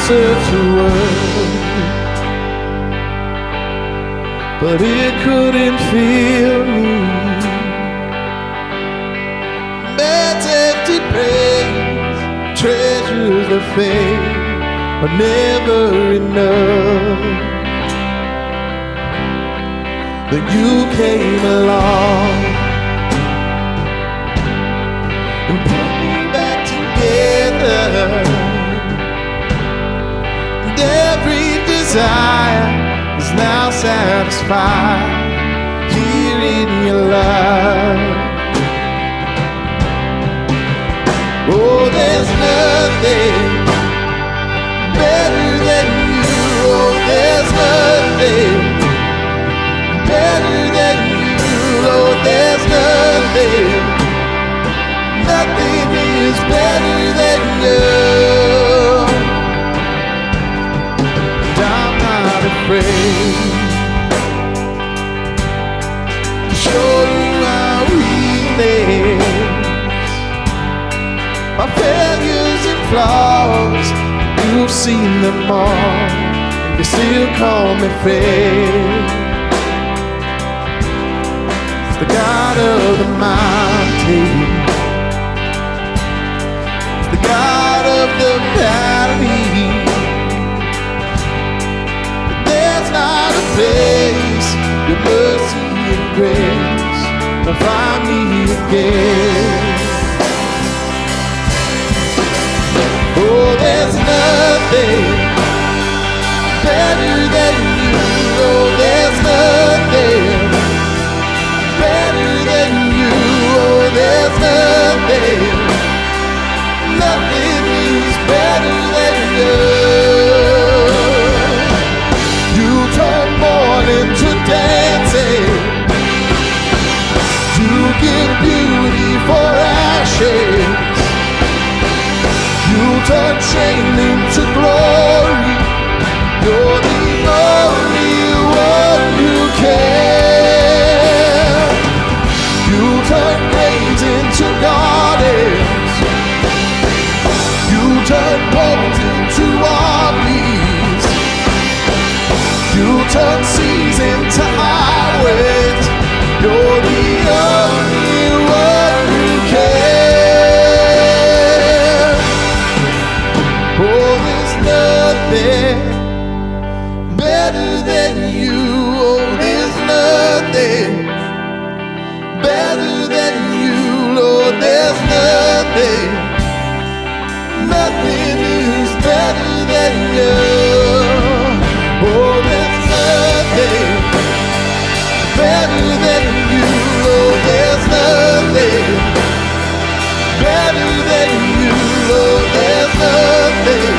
search the world, but it couldn't fill me. Man's empty praise, treasures of faith are never enough. But you came along and put me back together, and every desire is now satisfied here in your love. Oh, there's nothing better than you. Oh, there's nothing better than you. Oh, there's nothing, nothing is better than you. And I'm not afraid to show you my weakness, my failures and flaws. You've seen them all, and you still call me fair. The God of the mountain, the God of the valley. There's not a place your mercy and grace will find me again. Oh, there's nothing better than you. Oh, there's nothing better than you. Oh, there's nothing, nothing is better than you. You turn mourning to dancing, you give beauty for ashes, you turn shame into glory. You're the only one who cares. You turn graves into gardens, you turn bones into armies, you turn seas into highways. You're the only one who cares. Oh, there's nothing better than you. Oh, there's nothing better than you, Lord. There's nothing, nothing is better than you. Oh, there's nothing better than you, Lord. There's nothing better than you, Lord. There's nothing,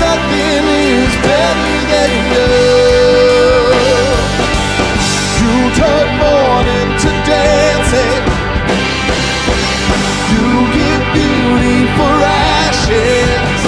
nothing is better than you. You turn mourning to dancing, you give beauty for ashes,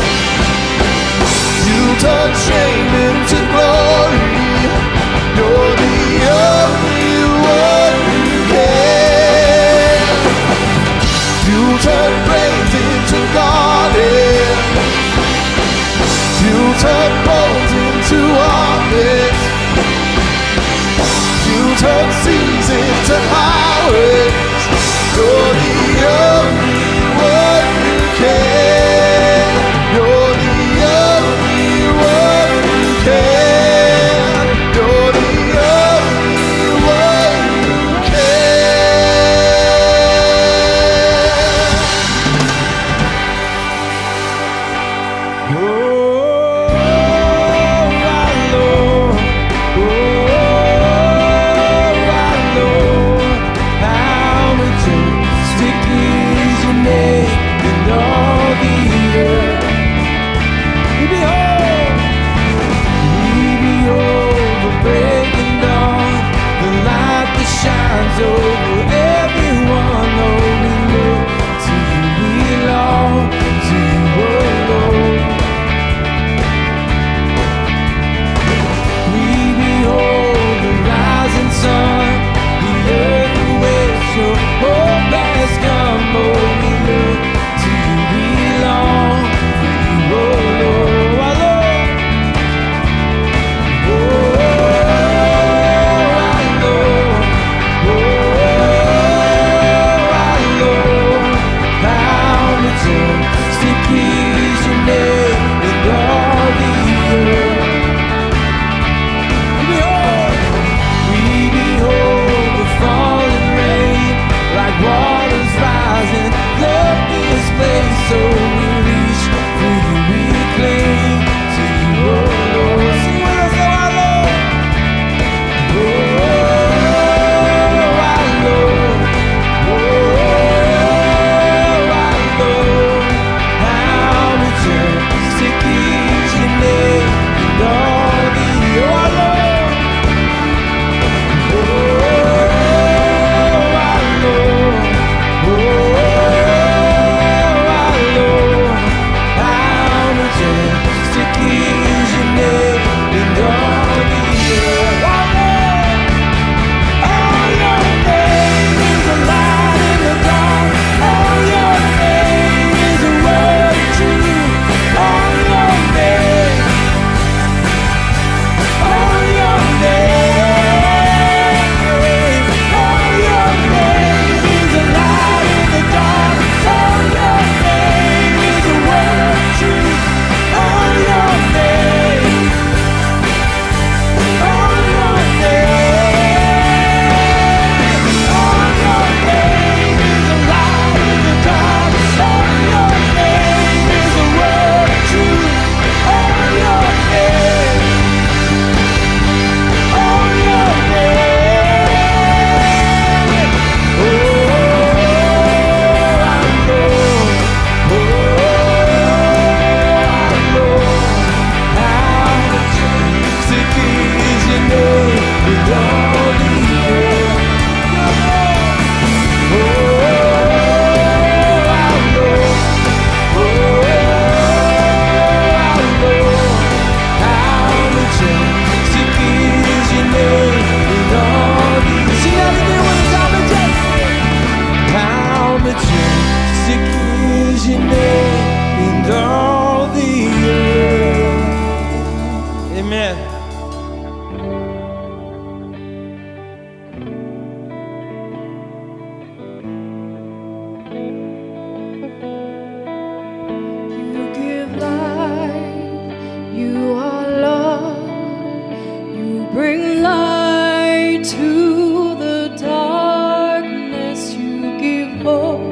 bring light to the darkness. You give hope.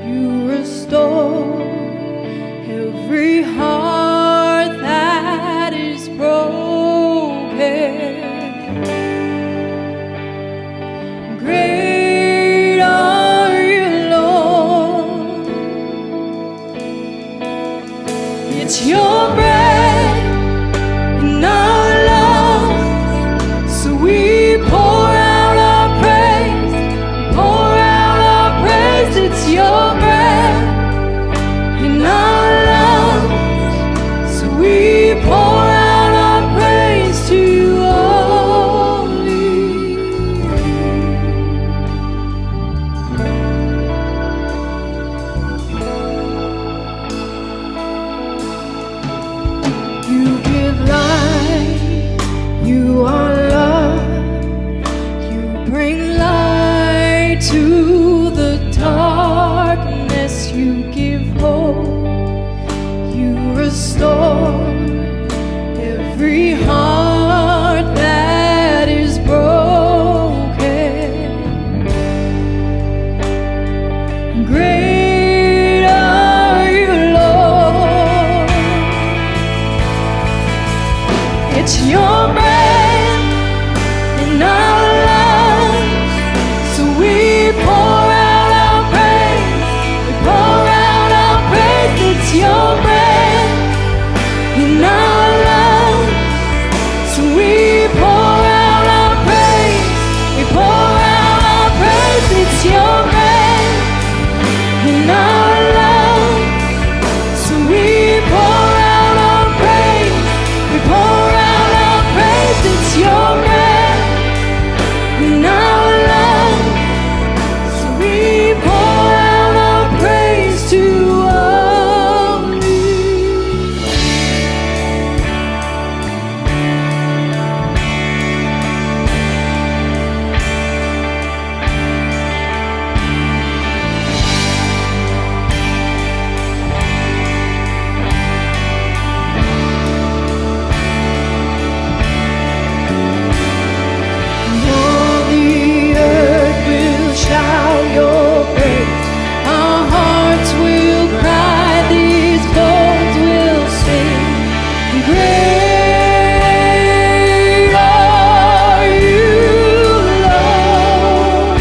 You restore every heart that is broken. Great are you, Lord. It's your breath in our lungs, so we pour out our praise, pour out our praise. It's your breath in our lungs, so we pour out our praise to you only. You give life, you are love, you bring light to the darkness, you give hope, you restore every heart that is broken. Great are you, Lord. It's your breath in our lungs, so we pour out our praise, we pour out our praise. It's your breath in our lungs, so we pour out our praise, we pour out our praise. It's your breath in our lungs, so we pour out our praise, we pour out our praise. It's your breath in our lungs, so we pour out our praise to only. All the earth will shout your praise. Our hearts will cry, these bones will sing. Great are you, Lord.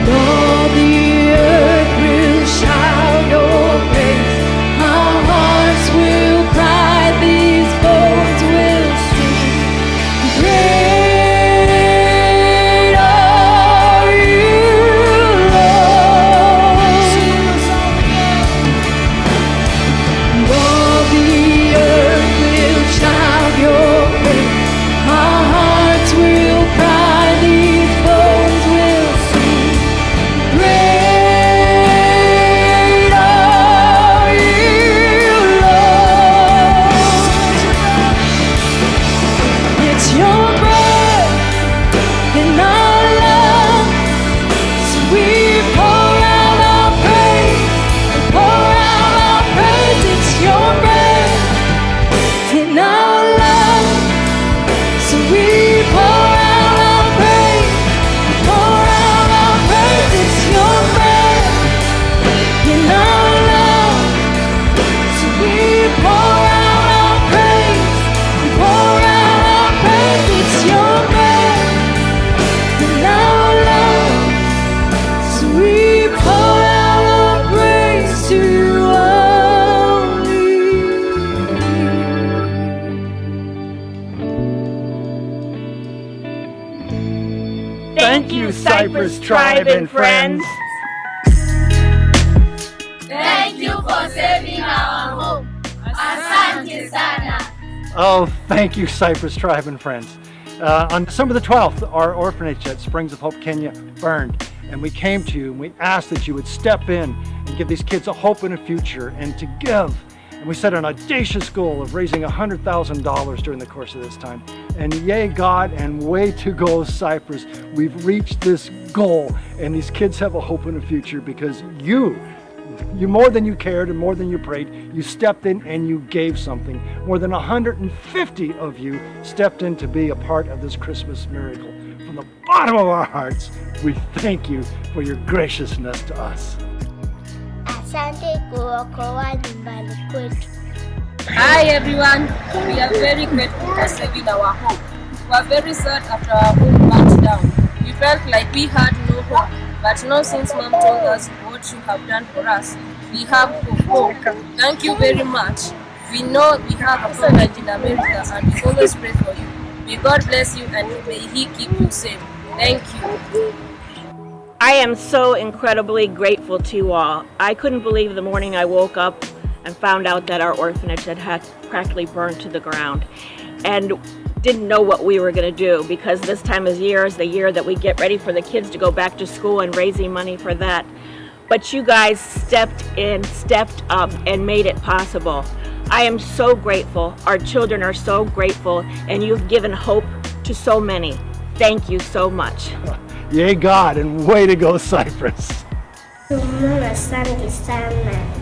All the earth will shout your praise. Our hearts will cry, these bones will sing. Great are you, Lord. All the earth will shout your praise. Our hearts will cry, these bones will sing. Great are you, Lord. It's your breath in our lungs, so we pour out our praise, we pour out our praise. It's your breath in our lungs, so we pour out our praise, we pour out our praise. It's your breath in our lungs, so we pour out our praise, we pour out our praise. It's your breath in our lungs, so we pour out our praise to you only. Thank you, Cypress Tribe and friends. Thank you for saving our home. Asante sana. Oh, thank you, Cypress Tribe and friends. On December the 12th, our orphanage at Springs of Hope, Kenya burned, and we came to you and we asked that you would step in and give these kids a hope and a future and to give. And we set an audacious goal of raising $100,000 during the course of this time. And yay, God, and way to go, Cypress. We've reached this goal, and these kids have a hope and a future because you You more than you cared and more than you prayed, you stepped in and you gave something. More than 150 of you stepped in to be a part of this Christmas miracle. From the bottom of our hearts, we thank you for your graciousness to us. Asante kuokoa nyumbani kwetu. Hi everyone, we are very grateful for saving our home. We are very sad after our home burnt down. We felt like we had no hope, but now since Mom told us what you have done for us, we have hope. Thank you very much. We know we have a father in America and we always pray for you. May God bless you and may He keep you safe. Thank you. I am so incredibly grateful to you all. I couldn't believe the morning I woke up and found out that our orphanage had practically burned to the ground, and didn't know what we were going to do, because this time of year is the year that we get ready for the kids to go back to school and raising money for that. But you guys stepped in, stepped up, and made it possible. I am so grateful. Our children are so grateful, and you've given hope to so many. Thank you so much. Yay, God, and way to go, Cypress. Asante sana.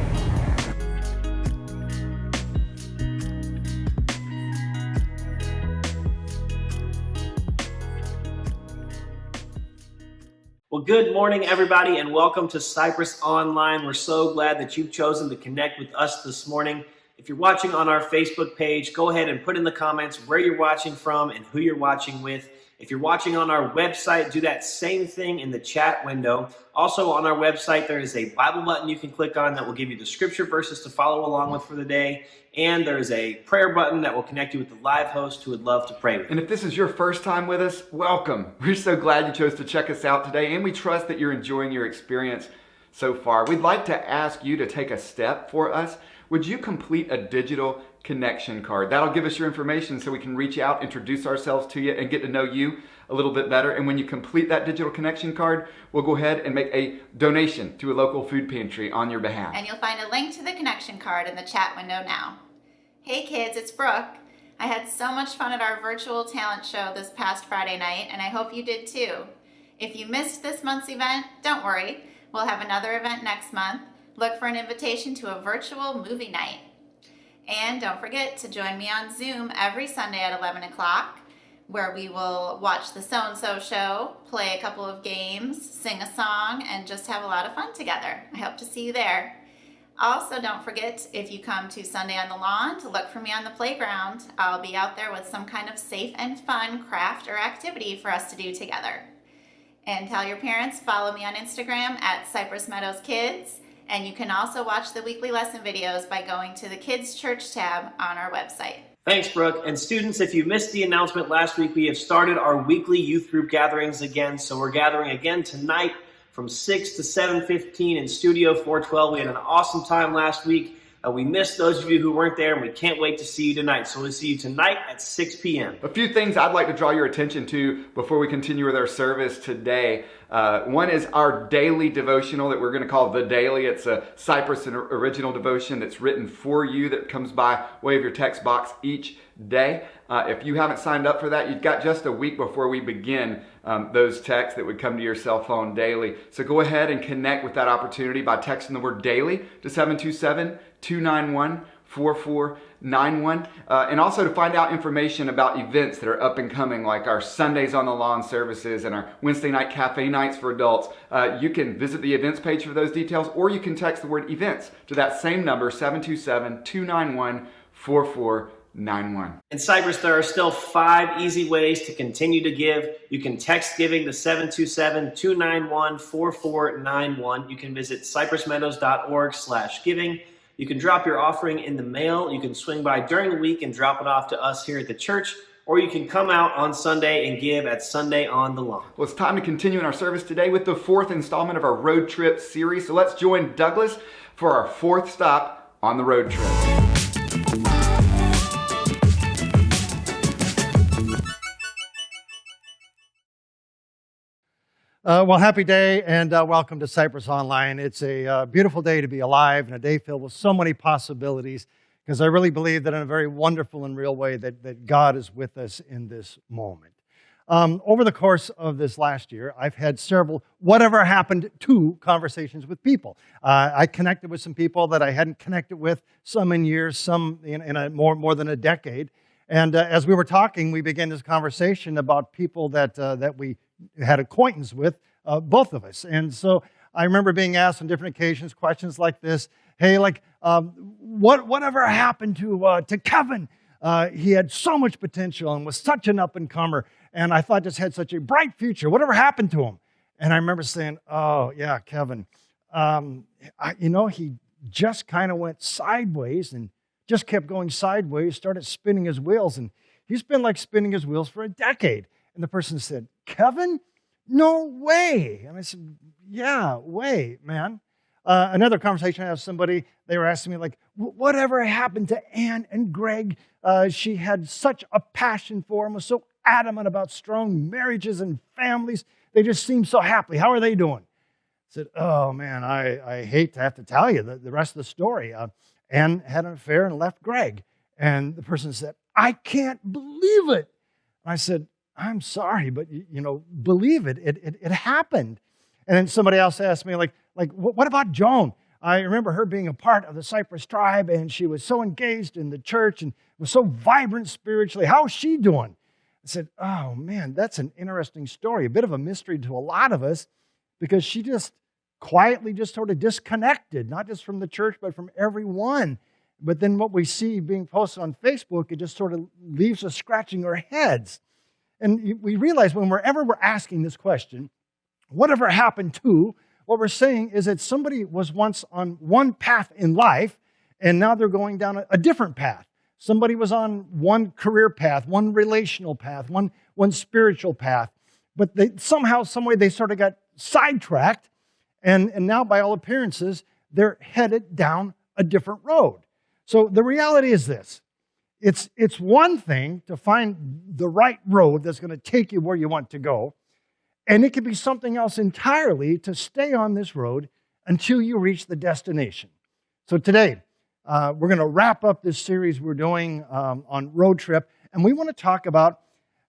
Well, good morning, everybody, and welcome to Cypress Online. We're so glad that you've chosen to connect with us this morning. If you're watching on our Facebook page, go ahead and put in the comments where you're watching from and who you're watching with. If you're watching on our website, do that same thing in the chat window. Also on our website, there is a Bible button you can click on that will give you the scripture verses to follow along with for the day. And there's a prayer button that will connect you with the live host who would love to pray with you. And if this is your first time with us, welcome. We're so glad you chose to check us out today, and we trust that you're enjoying your experience so far. We'd like to ask you to take a step for us. Would you complete a digital connection card? That'll give us your information so we can reach out, introduce ourselves to you, and get to know you a little bit better. And when you complete that digital connection card, we'll go ahead and make a donation to a local food pantry on your behalf. And you'll find a link to the connection card in the chat window now. Hey kids, it's Brooke. I had so much fun at our virtual talent show this past Friday night, and I hope you did too. If you missed this month's event, don't worry. We'll have another event next month. Look for an invitation to a virtual movie night. And don't forget to join me on Zoom every Sunday at 11 o'clock, where we will watch the So-and-So show, play a couple of games, sing a song, and just have a lot of fun together. I hope to see you there. Also, don't forget, if you come to Sunday on the Lawn, to look for me on the playground. I'll be out there with some kind of safe and fun craft or activity for us to do together. And tell your parents, follow me on Instagram at Cypress Meadows Kids. And you can also watch the weekly lesson videos by going to the Kids Church tab on our website. Thanks, Brooke. And students, if you missed the announcement last week, we have started our weekly youth group gatherings again. So we're gathering again tonight from 6 to 7:15 in Studio 412. We had an awesome time last week. We missed those of you who weren't there, and we can't wait to see you tonight. So we'll see you tonight at 6 p.m. A few things I'd like to draw your attention to before we continue with our service today. One is our daily devotional that we're going to call The Daily. It's a Cypress original devotion that's written for you that comes by way of your text box each day. If you haven't signed up for that, you've got just a week before we begin those texts that would come to your cell phone daily. So go ahead and connect with that opportunity by texting the word daily to 727-291-4491. And also to find out information about events that are up and coming, like our Sundays on the Lawn services and our Wednesday night cafe nights for adults. You can visit the events page for those details, or you can text the word events to that same number, 727-291-4491. In Cypress, there are still 5 easy ways to continue to give. You can text giving to 727-291-4491. You can visit cypressmeadows.org/giving. You can drop your offering in the mail. You can swing by during the week and drop it off to us here at the church, or you can come out on Sunday and give at Sunday on the Lawn. Well, it's time to continue in our service today with the 4th installment of our road trip series. So let's join Douglas for our 4th stop on the road trip. Well, happy day and welcome to Cypress Online. It's a beautiful day to be alive and a day filled with so many possibilities, because I really believe that in a very wonderful and real way that God is with us in this moment. Over the course of this last year, I've had several whatever happened to conversations with people. I connected with some people that I hadn't connected with, some in years, some in more than a decade. And as we were talking, we began this conversation about people that we had acquaintance with, both of us. And so I remember being asked on different occasions questions like this. Hey, whatever happened to Kevin? He had so much potential and was such an up-and-comer, and I thought just had such a bright future. Whatever happened to him? And I remember saying, oh, yeah, Kevin. He just kind of went sideways and just kept going sideways, started spinning his wheels, and he's been like spinning his wheels for a decade. And the person said, Kevin? No way. And I said, yeah, way, man. Another conversation I had with somebody, they were asking me, whatever happened to Ann and Greg? She had such a passion for them, was so adamant about strong marriages and families. They just seemed so happy. How are they doing? I said, oh, man, I hate to have to tell you the rest of the story. Ann had an affair and left Greg. And the person said, I can't believe it. And I said, I'm sorry, but, believe it. It happened. And then somebody else asked me, what about Joan? I remember her being a part of the Cypress tribe, and she was so engaged in the church and was so vibrant spiritually. How is she doing? I said, oh, man, that's an interesting story, a bit of a mystery to a lot of us, because she just quietly just sort of disconnected, not just from the church, but from everyone. But then what we see being posted on Facebook, it just sort of leaves us scratching our heads. And we realize whenever we're asking this question, whatever happened to, what we're saying is that somebody was once on one path in life, and now they're going down a different path. Somebody was on one career path, one relational path, one spiritual path, but they somehow, some way, they sort of got sidetracked, and now, by all appearances, they're headed down a different road. So the reality is this. It's one thing to find the right road that's going to take you where you want to go, and it could be something else entirely to stay on this road until you reach the destination. So today, we're going to wrap up this series we're doing on road trip, and we want to talk about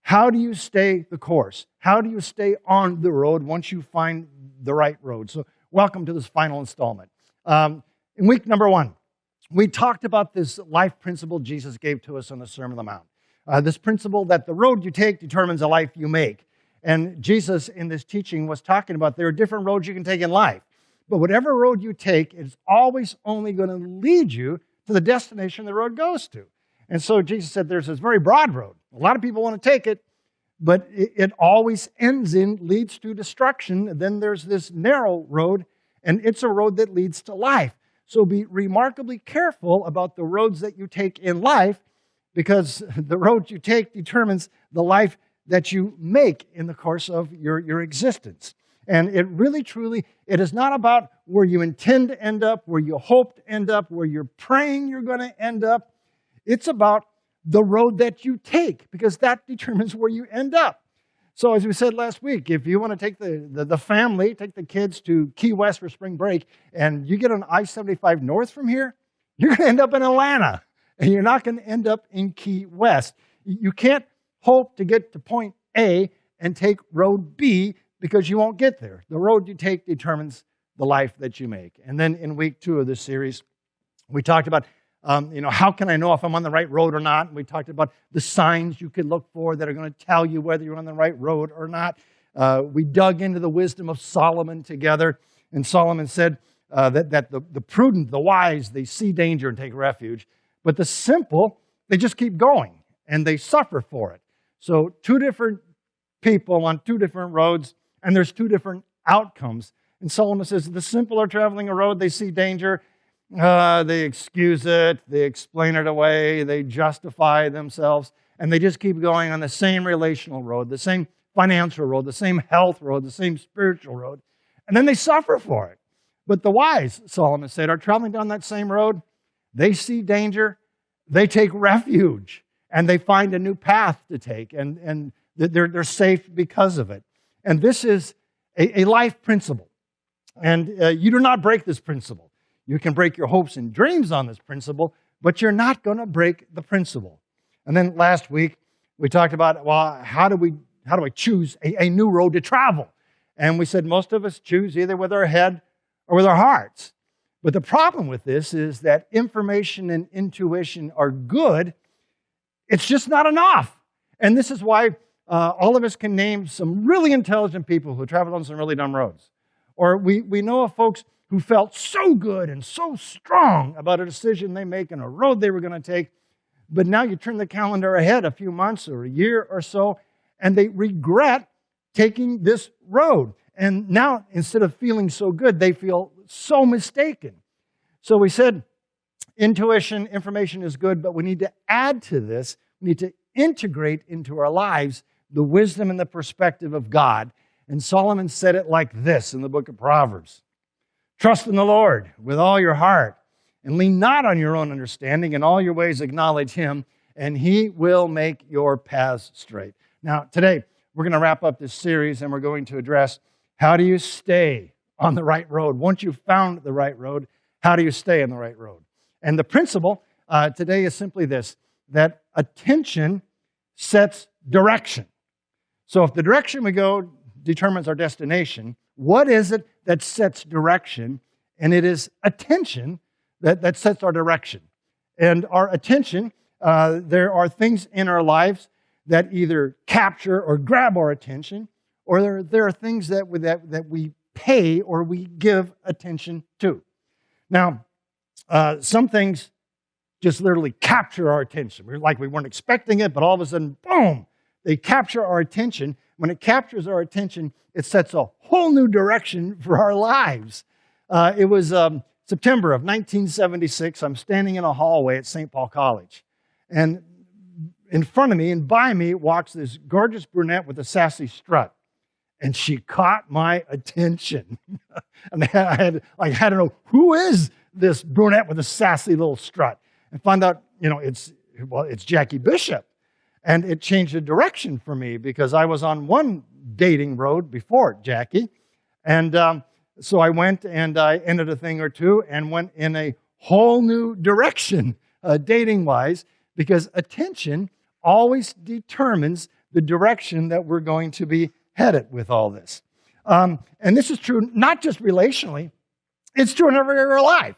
how do you stay the course? How do you stay on the road once you find the right road? So welcome to this final installment. In week number 1, we talked about this life principle Jesus gave to us on the Sermon on the Mount. This principle that the road you take determines the life you make. And Jesus, in this teaching, was talking about there are different roads you can take in life. But whatever road you take is always only going to lead you to the destination the road goes to. And so Jesus said there's this very broad road. A lot of people want to take it, but it always leads to destruction. And then there's this narrow road, and it's a road that leads to life. So be remarkably careful about the roads that you take in life, because the road you take determines the life that you make in the course of your existence. And it really, truly, it is not about where you intend to end up, where you hope to end up, where you're praying you're going to end up. It's about the road that you take, because that determines where you end up. So as we said last week, if you want to take the family, take the kids to Key West for spring break, and you get on I-75 north from here, you're going to end up in Atlanta, and you're not going to end up in Key West. You can't hope to get to point A and take road B, because you won't get there. The road you take determines the life that you make. And then in week 2 of this series, we talked about, how can I know if I'm on the right road or not? And we talked about the signs you could look for that are going to tell you whether you're on the right road or not. We dug into the wisdom of Solomon together, and Solomon said that the prudent, the wise, they see danger and take refuge, but the simple, they just keep going, and they suffer for it. So 2 different people on 2 different roads, and there's 2 different outcomes. And Solomon says the simple are traveling a road, they see danger, they excuse it, they explain it away, they justify themselves, and they just keep going on the same relational road, the same financial road, the same health road, the same spiritual road, and then they suffer for it. But the wise, Solomon said, are traveling down that same road. They see danger, they take refuge, and they find a new path to take, and they're safe because of it. And this is a life principle. And you do not break this principle. You can break your hopes and dreams on this principle, but you're not going to break the principle. And then last week, we talked about, well, how do I choose a new road to travel? And we said most of us choose either with our head or with our hearts. But the problem with this is that information and intuition are good. It's just not enough. And this is why all of us can name some really intelligent people who traveled on some really dumb roads. Or we know of folks who felt so good and so strong about a decision they make and a road they were going to take. But now you turn the calendar ahead a few months or a year or so, and they regret taking this road. And now, instead of feeling so good, they feel so mistaken. So we said intuition, information is good, but we need to add to this. We need to integrate into our lives the wisdom and the perspective of God. And Solomon said it like this in the book of Proverbs. Trust in the Lord with all your heart, and lean not on your own understanding. In all your ways acknowledge Him, and He will make your paths straight. Now, today, we're going to wrap up this series, and we're going to address how do you stay on the right road? Once you've found the right road, how do you stay on the right road? And the principle today is simply this, that attention sets direction. So if the direction we go determines our destination, what is it that sets direction? And it is attention that sets our direction. And our attention, there are things in our lives that either capture or grab our attention, or there are things that we pay or we give attention to. Now, some things just literally capture our attention. We weren't expecting it, but all of a sudden, boom, they capture our attention. When it captures our attention, it sets a whole new direction for our lives. It was September of 1976. I'm standing in a hallway at St. Paul College. And in front of me and by me walks this gorgeous brunette with a sassy strut. And she caught my attention. And I had to know, who is this brunette with a sassy little strut? And find out, it's Jackie Bishop. And it changed the direction for me because I was on one dating road before Jackie. And so I went and I ended a thing or two and went in a whole new direction dating-wise, because attention always determines the direction that we're going to be headed with all this. And this is true not just relationally, it's true in every area of life.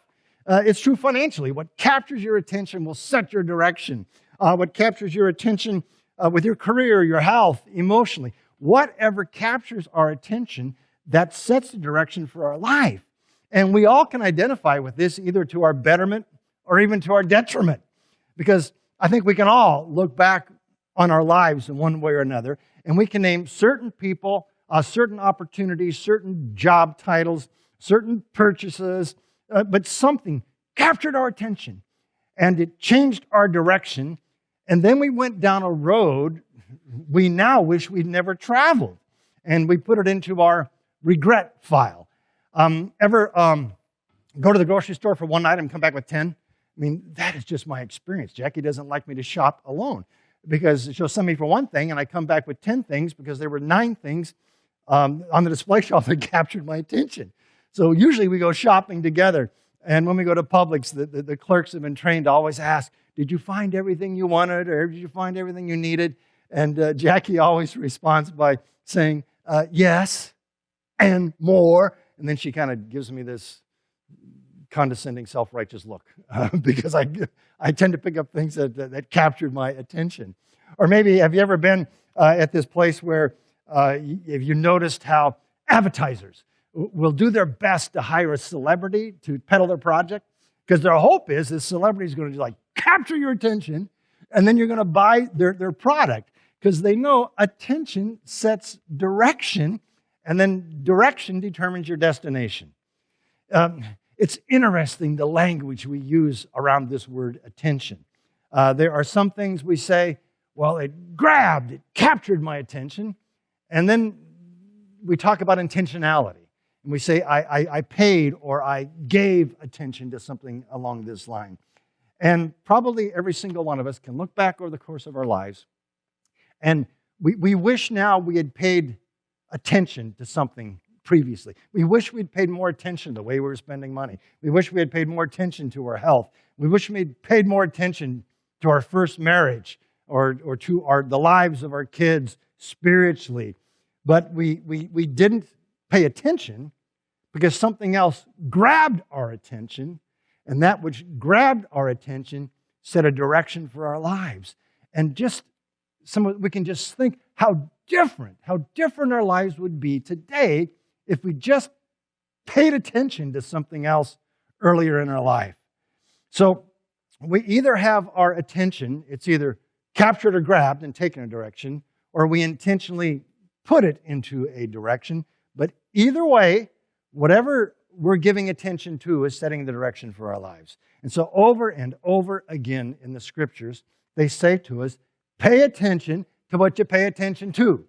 It's true financially. What captures your attention will set your direction. What captures your attention with your career, your health, emotionally. Whatever captures our attention, that sets the direction for our life. And we all can identify with this either to our betterment or even to our detriment. Because I think we can all look back on our lives in one way or another, and we can name certain people, certain opportunities, certain job titles, certain purchases, but something captured our attention, and it changed our direction, and then we went down a road we now wish we'd never traveled, and we put it into our regret file. Ever go to the grocery store for one item and come back with 10? I mean, that is just my experience. Jackie doesn't like me to shop alone because she'll send me for one thing, and I come back with 10 things because there were 9 things on the display shelf that captured my attention. So usually we go shopping together. And when we go to Publix, the clerks have been trained to always ask, did you find everything you wanted or did you find everything you needed? And Jackie always responds by saying, yes, and more. And then she kind of gives me this condescending, self-righteous look because I tend to pick up things that captured my attention. Or maybe, have you ever been at this place where have you noticed how advertisers will do their best to hire a celebrity to peddle their project? Because their hope is this celebrity is going to capture your attention, and then you're going to buy their product. Because they know attention sets direction, and then direction determines your destination. It's interesting the language we use around this word attention. There are some things we say, well, it captured my attention, and then we talk about intentionality. And we say, I paid or I gave attention to something along this line. And probably every single one of us can look back over the course of our lives, and we wish now we had paid attention to something previously. We wish we'd paid more attention to the way we were spending money. We wish we had paid more attention to our health. We wish we had paid more attention to our first marriage, or to the lives of our kids spiritually. But we didn't pay attention because something else grabbed our attention, and that which grabbed our attention set a direction for our lives. And we can just think how different our lives would be today if we just paid attention to something else earlier in our life. So we either have our attention, it's either captured or grabbed and taken a direction, or we intentionally put it into a direction. But either way, whatever we're giving attention to is setting the direction for our lives. And so over and over again in the scriptures, they say to us, pay attention to what you pay attention to.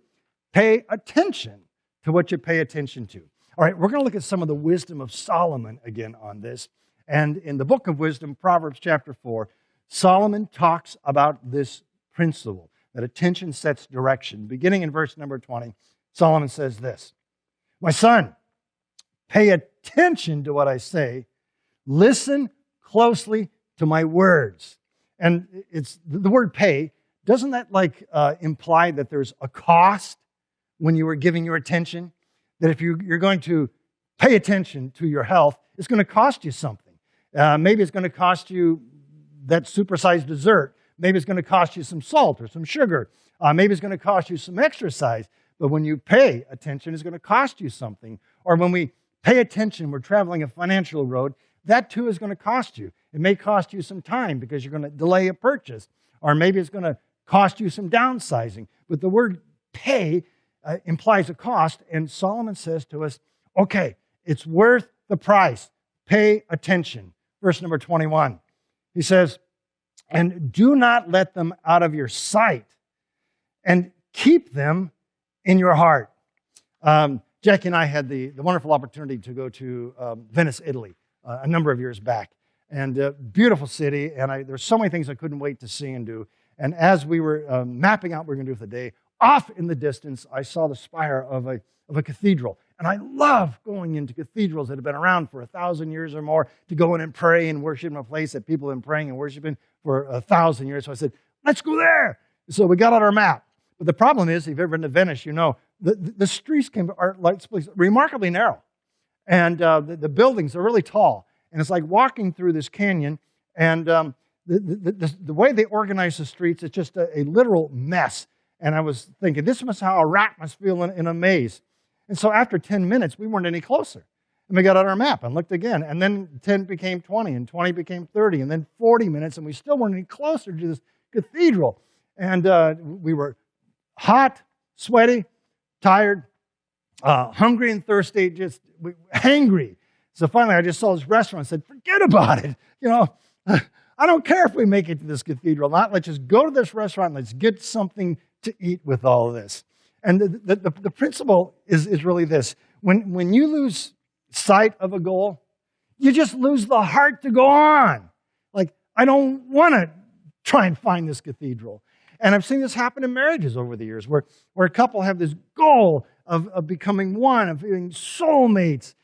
Pay attention to what you pay attention to. All right, we're going to look at some of the wisdom of Solomon again on this. And in the book of wisdom, Proverbs chapter 4, Solomon talks about this principle, that attention sets direction. Beginning in verse number 20, Solomon says this, "My son, pay attention to what I say. Listen closely to my words." And it's the word pay, doesn't that imply that there's a cost when you are giving your attention? That if you're going to pay attention to your health, it's going to cost you something. Maybe it's going to cost you that supersized dessert. Maybe it's going to cost you some salt or some sugar. Maybe it's going to cost you some exercise. But when you pay attention, it's going to cost you something. Or when we pay attention, we're traveling a financial road, that too is going to cost you. It may cost you some time because you're going to delay a purchase. Or maybe it's going to cost you some downsizing. But the word pay implies a cost, and Solomon says to us, okay, it's worth the price. Pay attention. Verse number 21, he says, "And do not let them out of your sight, and keep them in your heart." Jackie and I had the wonderful opportunity to go to Venice, Italy, a number of years back. And beautiful city, and there's so many things I couldn't wait to see and do. And as we were mapping out what we were going to do for the day, off in the distance, I saw the spire of a cathedral. And I love going into cathedrals that have been around for 1,000 years or more, to go in and pray and worship in a place that people have been praying and worshiping for 1,000 years. So I said, let's go there. So we got out our map. But the problem is, if you've ever been to Venice, you know, the streets are remarkably narrow. And the buildings are really tall. And it's like walking through this canyon. And the way they organize the streets, it's just a literal mess. And I was thinking, this must how a rat must feel in a maze. And so after 10 minutes, we weren't any closer. And we got out our map and looked again. And then 10 became 20, and 20 became 30, and then 40 minutes, and we still weren't any closer to this cathedral. And we were hot, sweaty, tired, hungry and thirsty, just hangry. So finally, I just saw this restaurant and said, forget about it. You know, I don't care if we make it to this cathedral or not. Let's just go to this restaurant and let's get something to eat with all of this. And the principle is really this. When you lose sight of a goal, you just lose the heart to go on. Like, I don't want to try and find this cathedral. And I've seen this happen in marriages over the years where a couple have this goal of becoming one, of being soulmates,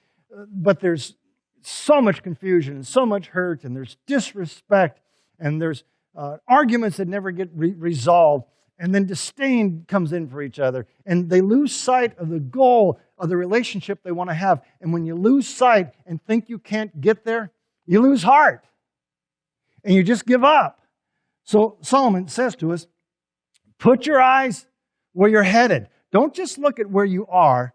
but there's so much confusion and so much hurt, and there's disrespect, and there's arguments that never get resolved, and then disdain comes in for each other, and they lose sight of the goal of the relationship they want to have. And when you lose sight and think you can't get there, you lose heart, and you just give up. So Solomon says to us, put your eyes where you're headed. Don't just look at where you are.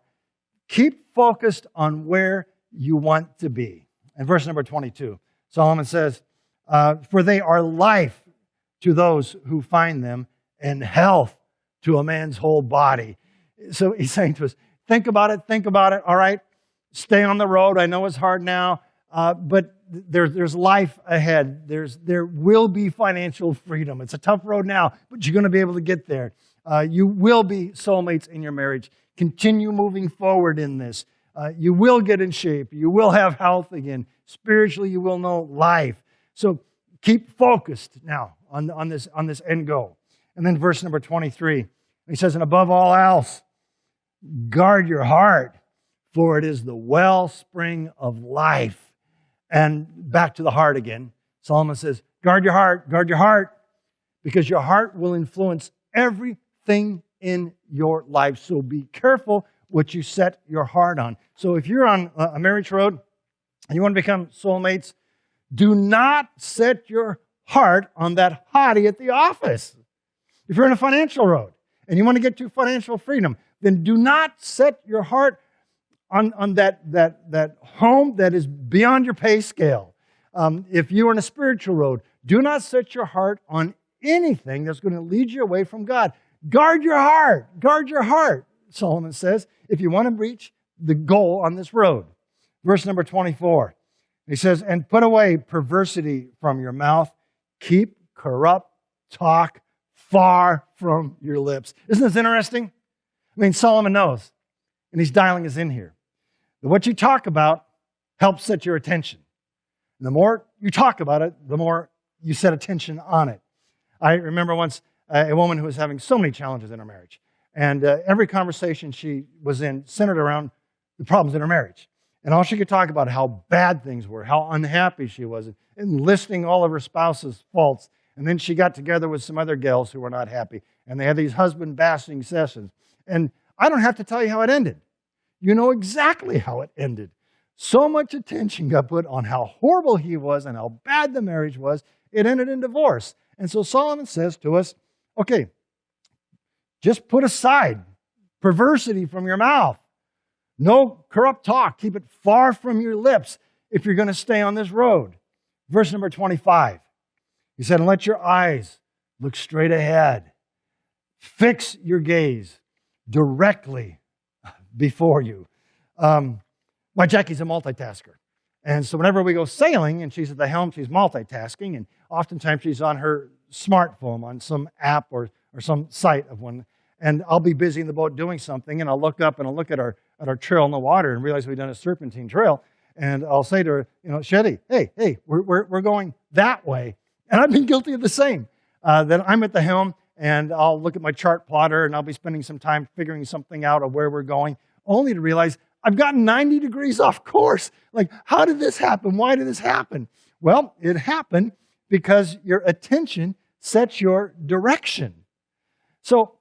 Keep focused on where you want to be. And verse number 22, Solomon says, for they are life to those who find them, and health to a man's whole body. So he's saying to us, think about it, all right? Stay on the road. I know it's hard now, but there's life ahead. There will be financial freedom. It's a tough road now, but you're going to be able to get there. You will be soulmates in your marriage. Continue moving forward in this. You will get in shape. You will have health again. Spiritually, you will know life. So keep focused now on this end goal. And then verse number 23, he says, and above all else, guard your heart, for it is the wellspring of life. And back to the heart again. Solomon says, guard your heart, because your heart will influence everything in your life. So be careful what you set your heart on. So if you're on a marriage road and you want to become soulmates, do not set your heart on that hottie at the office. If you're on a financial road and you want to get to financial freedom, then do not set your heart on that home that is beyond your pay scale. If you're on a spiritual road, do not set your heart on anything that's going to lead you away from God. Guard your heart. Guard your heart, Solomon says, if you want to reach the goal on this road. Verse number 24. He says, and put away perversity from your mouth. Keep corrupt talk far from your lips. Isn't this interesting? I mean, Solomon knows, and he's dialing us in here, that what you talk about helps set your attention. And the more you talk about it, the more you set attention on it. I remember once a woman who was having so many challenges in her marriage, and every conversation she was in centered around the problems in her marriage. And all she could talk about how bad things were, how unhappy she was, and listing all of her spouse's faults. And then she got together with some other gals who were not happy. And they had these husband-bashing sessions. And I don't have to tell you how it ended. You know exactly how it ended. So much attention got put on how horrible he was and how bad the marriage was, it ended in divorce. And so Solomon says to us, okay, just put aside perversity from your mouth. No corrupt talk. Keep it far from your lips if you're going to stay on this road. Verse number 25. He said, and let your eyes look straight ahead. Fix your gaze directly before you. My Jackie's a multitasker. And so whenever we go sailing and she's at the helm, she's multitasking. And oftentimes she's on her smartphone on some app or some site of one. And I'll be busy in the boat doing something, and I'll look up and I'll look at our trail in the water and realize we've done a serpentine trail. And I'll say to her, Shetty, hey, we're going that way. And I've been guilty of the same. That I'm at the helm, and I'll look at my chart plotter, and I'll be spending some time figuring something out of where we're going, only to realize I've gotten 90 degrees off course. Like, how did this happen? Why did this happen? Well, it happened because your attention sets your direction. So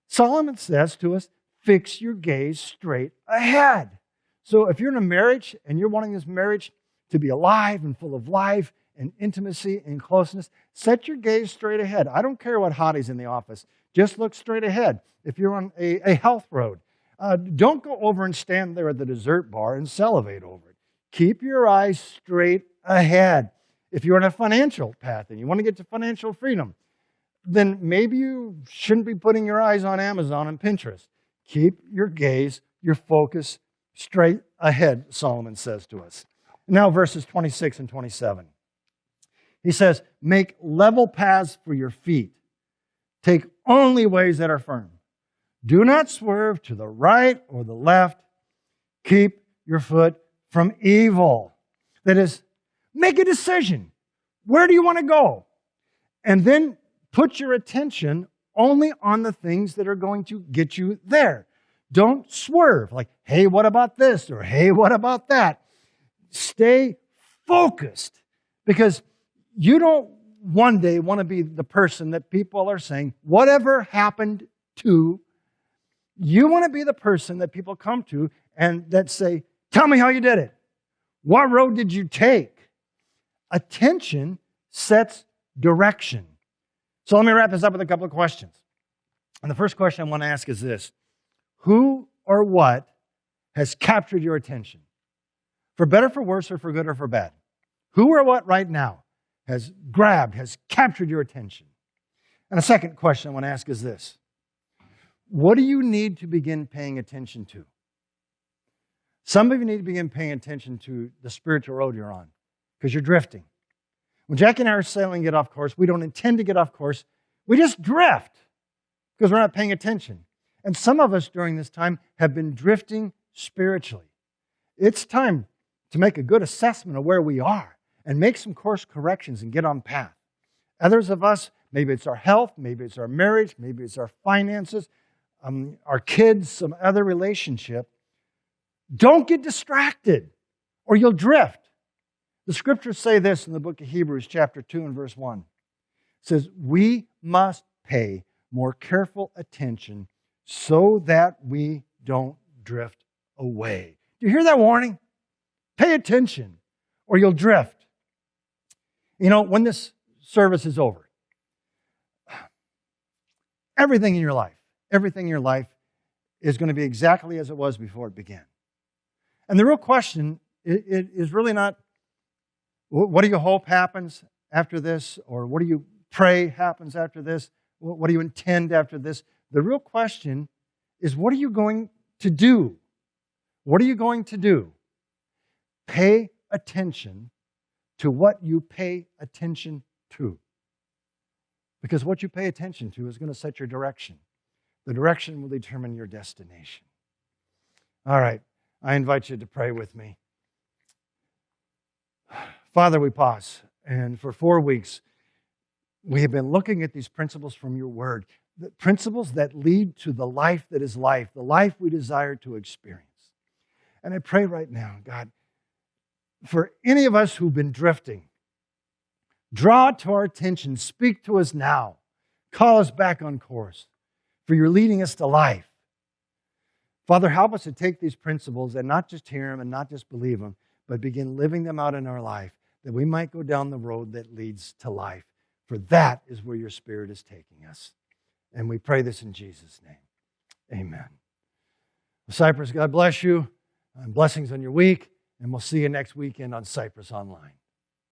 Solomon says to us, fix your gaze straight ahead. So if you're in a marriage and you're wanting this marriage to be alive and full of life and intimacy and closeness, set your gaze straight ahead. I don't care what hottie's in the office. Just look straight ahead. If you're on a health road, don't go over and stand there at the dessert bar and salivate over it. Keep your eyes straight ahead. If you're on a financial path and you want to get to financial freedom, then maybe you shouldn't be putting your eyes on Amazon and Pinterest. Keep your gaze, your focus straight ahead, Solomon says to us. Now verses 26 and 27. He says, make level paths for your feet. Take only ways that are firm. Do not swerve to the right or the left. Keep your foot from evil. That is, make a decision. Where do you want to go? And then put your attention only on the things that are going to get you there. Don't swerve like, hey, what about this? Or hey, what about that? Stay focused, because you don't one day want to be the person that people are saying, whatever happened to. You want to be the person that people come to and that say, tell me how you did it. What road did you take? Attention sets direction. So let me wrap this up with a couple of questions. And the first question I want to ask is this. Who or what has captured your attention? For better, for worse, or for good, or for bad? Who or what right now has captured your attention? And a second question I want to ask is this. What do you need to begin paying attention to? Some of you need to begin paying attention to the spiritual road you're on, because you're drifting. When Jackie and I are sailing and get off course, we don't intend to get off course. We just drift because we're not paying attention. And some of us during this time have been drifting spiritually. It's time to make a good assessment of where we are and make some course corrections and get on path. Others of us, maybe it's our health, maybe it's our marriage, maybe it's our finances, our kids, some other relationship. Don't get distracted or you'll drift. The scriptures say this in the book of Hebrews chapter 2 and verse 1. says we must pay more careful attention so that we don't drift away. Do you hear that warning? Pay attention or you'll drift. You know, when this service is over, everything in your life is going to be exactly as it was before it began. And the real question is really not, what do you hope happens after this? Or what do you pray happens after this? What do you intend after this? The real question is, what are you going to do? What are you going to do? Pay attention to what you pay attention to. Because what you pay attention to is going to set your direction. The direction will determine your destination. All right, I invite you to pray with me. Father, we pause. And for 4 weeks, we have been looking at these principles from your word. The principles that lead to the life that is life, the life we desire to experience. And I pray right now, God, for any of us who've been drifting, draw it to our attention, speak to us now, call us back on course, for you're leading us to life. Father, help us to take these principles and not just hear them and not just believe them, but begin living them out in our life, that we might go down the road that leads to life. For that is where your Spirit is taking us. And we pray this in Jesus' name. Amen. Cypress, God bless you. And blessings on your week. And we'll see you next weekend on Cypress Online.